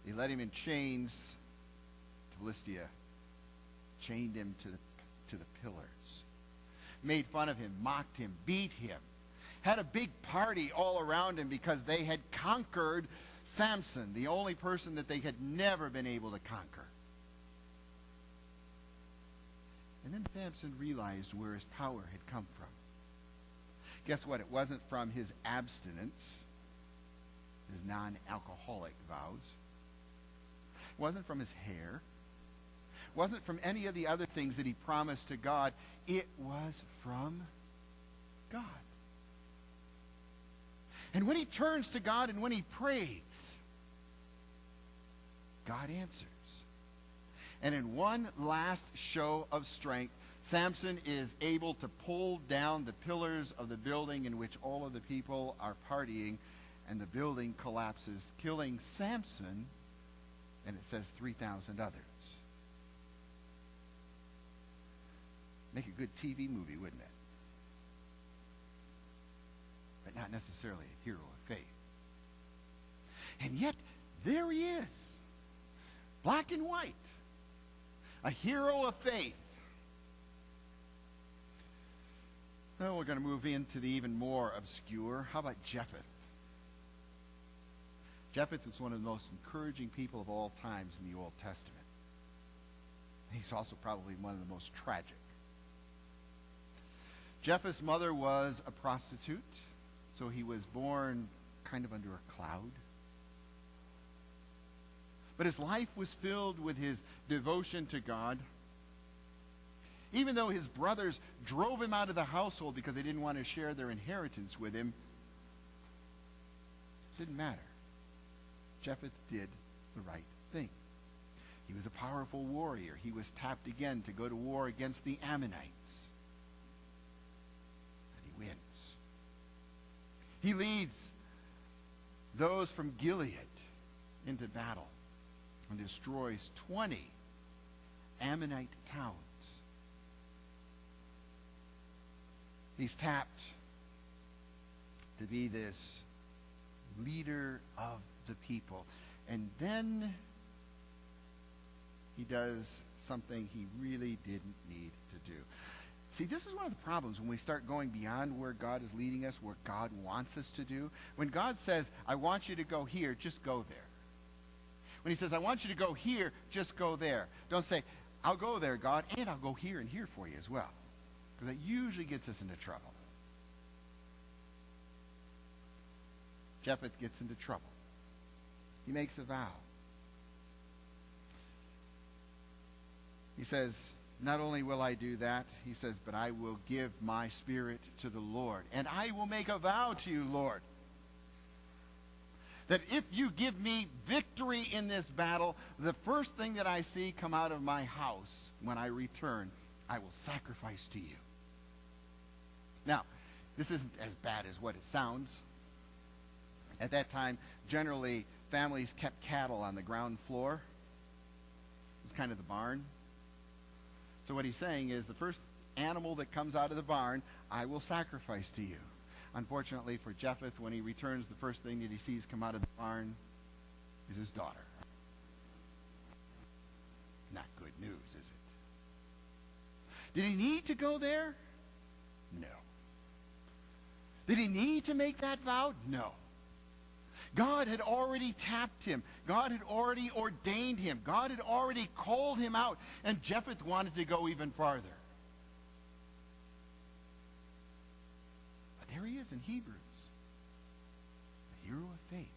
They led him in chains to Lystia, chained him to the pillars, made fun of him, mocked him, beat him, had a big party all around him because they had conquered Samson, the only person that they had never been able to conquer. And then Samson realized where his power had come from. Guess what? It wasn't from his abstinence, his non-alcoholic vows. It wasn't from his hair. It wasn't from any of the other things that he promised to God. It was from God. And when he turns to God and when he prays, God answers. And in one last show of strength, Samson is able to pull down the pillars of the building in which all of the people are partying, and the building collapses, killing Samson, and it says 3,000 others. Make a good TV movie, wouldn't it? But not necessarily a hero of faith. And yet, there he is, black and white, a hero of faith. Now we're going to move into the even more obscure. How about Jephthah? Jephthah was one of the most encouraging people of all times in the Old Testament. He's also probably one of the most tragic. Jephthah's mother was a prostitute, so he was born kind of under a cloud. But his life was filled with his devotion to God. Even though his brothers drove him out of the household because they didn't want to share their inheritance with him, it didn't matter. Jephthah did the right thing. He was a powerful warrior. He was tapped again to go to war against the Ammonites. And he wins. He leads those from Gilead into battle and destroys 20 Ammonite towns. He's tapped to be this leader of the people. And then he does something he really didn't need to do. See, this is one of the problems when we start going beyond where God is leading us, where God wants us to do. When God says, I want you to go here, just go there. When he says, I want you to go here, just go there. Don't say, I'll go there, God, and I'll go here and here for you as well. Because that usually gets us into trouble. Jephthah gets into trouble. He makes a vow. He says, not only will I do that, he says, but I will give my spirit to the Lord. And I will make a vow to you, Lord, that if you give me victory in this battle, the first thing that I see come out of my house when I return, I will sacrifice to you. Now, this isn't as bad as what it sounds. At that time, generally, families kept cattle on the ground floor. It was kind of the barn. So what he's saying is, the first animal that comes out of the barn, I will sacrifice to you. Unfortunately for Jephthah, when he returns, the first thing that he sees come out of the barn is his daughter. Not good news, is it? Did he need to go there? No. Did he need to make that vow? No. God had already tapped him. God had already ordained him. God had already called him out. And Jephthah wanted to go even farther. But there he is in Hebrews. A hero of faith.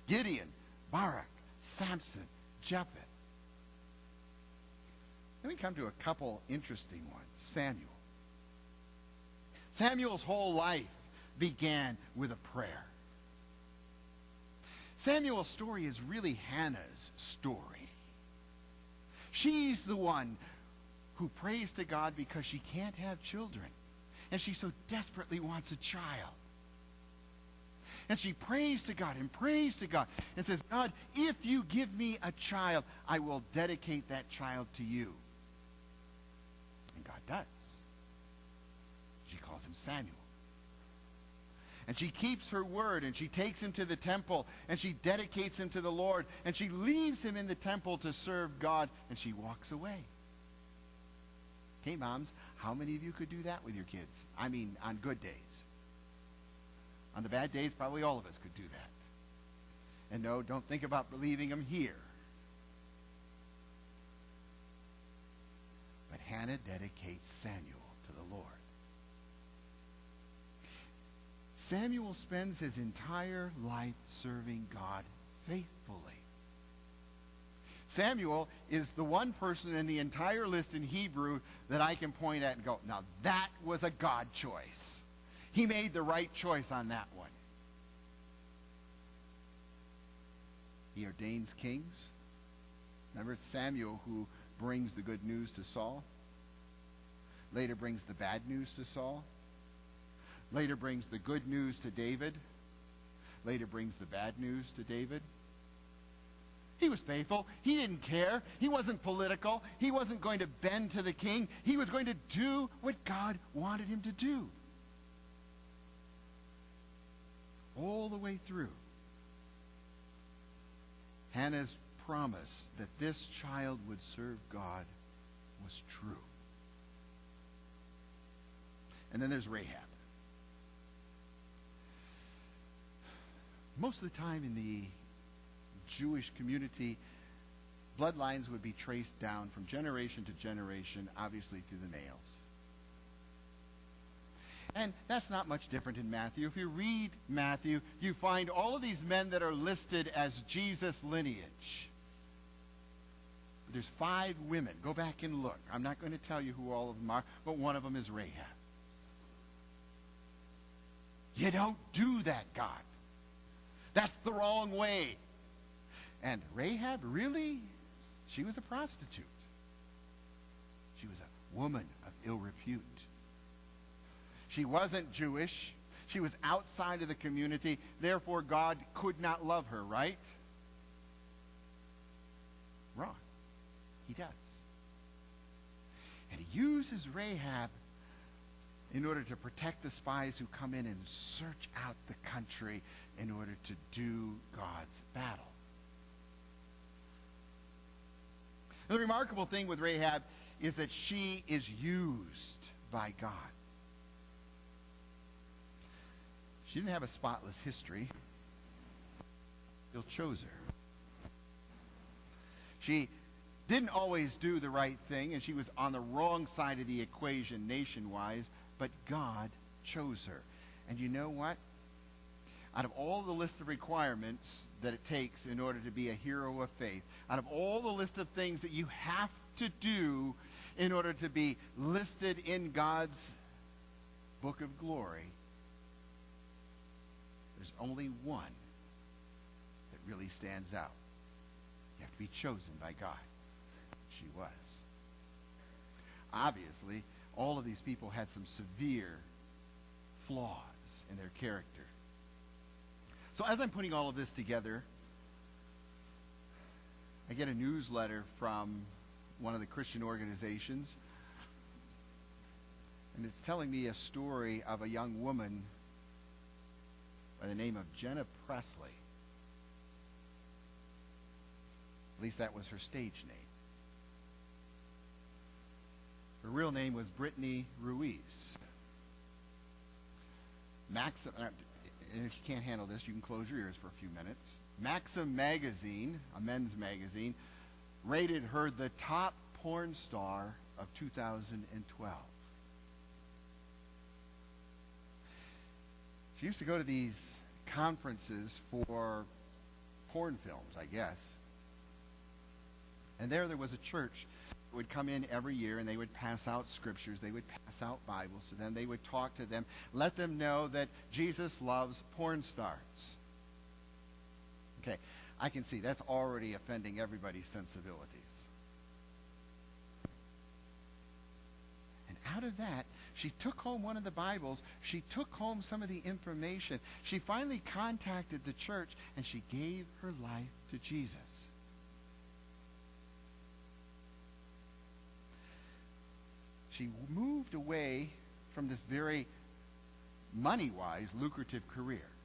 Gideon, Barak, Samson, Jephthah. Then we come to a couple interesting ones. Samuel. Samuel's whole life began with a prayer. Samuel's story is really Hannah's story. She's the one who prays to God because she can't have children. And she so desperately wants a child. And she prays to God and prays to God and says, God, if you give me a child, I will dedicate that child to you. And God does. She calls him Samuel. And she keeps her word, and she takes him to the temple, and she dedicates him to the Lord, and she leaves him in the temple to serve God, and she walks away. Okay, moms, how many of you could do that with your kids? I mean, on good days. On the bad days, probably all of us could do that. And no, don't think about leaving them here. But Hannah dedicates Samuel to the Lord. Samuel spends his entire life serving God faithfully. Samuel is the one person in the entire list in Hebrew that I can point at and go, now that was a God choice. He made the right choice on that one. He ordains kings. Remember, it's Samuel who brings the good news to Saul. Later brings the bad news to Saul. Later brings the good news to David. Later brings the bad news to David. He was faithful. He didn't care. He wasn't political. He wasn't going to bend to the king. He was going to do what God wanted him to do. All the way through. Hannah's promise that this child would serve God was true. And then there's Rahab. Most of the time in the Jewish community, bloodlines would be traced down from generation to generation, obviously through the males. And that's not much different in Matthew. If you read Matthew, you find all of these men that are listed as Jesus' lineage. There's 5 women. Go back and look. I'm not going to tell you who all of them are, but one of them is Rahab. You don't do that, God. That's the wrong way. And Rahab, really? She was a prostitute. She was a woman of ill repute. She wasn't Jewish. She was outside of the community. Therefore, God could not love her, right? Wrong. He does. And he uses Rahab in order to protect the spies who come in and search out the country in order to do God's battle. And the remarkable thing with Rahab is that she is used by God. She didn't have a spotless history. He chose her. She didn't always do the right thing, and she was on the wrong side of the equation nation-wise, but God chose her. And you know what? Out of all the list of requirements that it takes in order to be a hero of faith, out of all the list of things that you have to do in order to be listed in God's book of glory, there's only one that really stands out. You have to be chosen by God. She was. Obviously, all of these people had some severe flaws in their character. So as I'm putting all of this together, I get a newsletter from one of the Christian organizations, and it's telling me a story of a young woman by the name of Jenna Presley. At least that was her stage name. Her real name was Brittany Ruiz. And if you can't handle this, you can close your ears for a few minutes. Maxim magazine, a men's magazine, rated her the top porn star of 2012. She used to go to these conferences for porn films, I guess. And there was a church that would come in every year, and they would pass out scriptures. They would pass out Bibles to them. They would talk to them, let them know that Jesus loves porn stars. Okay, I can see that's already offending everybody's sensibilities. And out of that, she took home one of the Bibles. She took home some of the information. She finally contacted the church, and she gave her life to Jesus. She moved away from this very money-wise, lucrative career.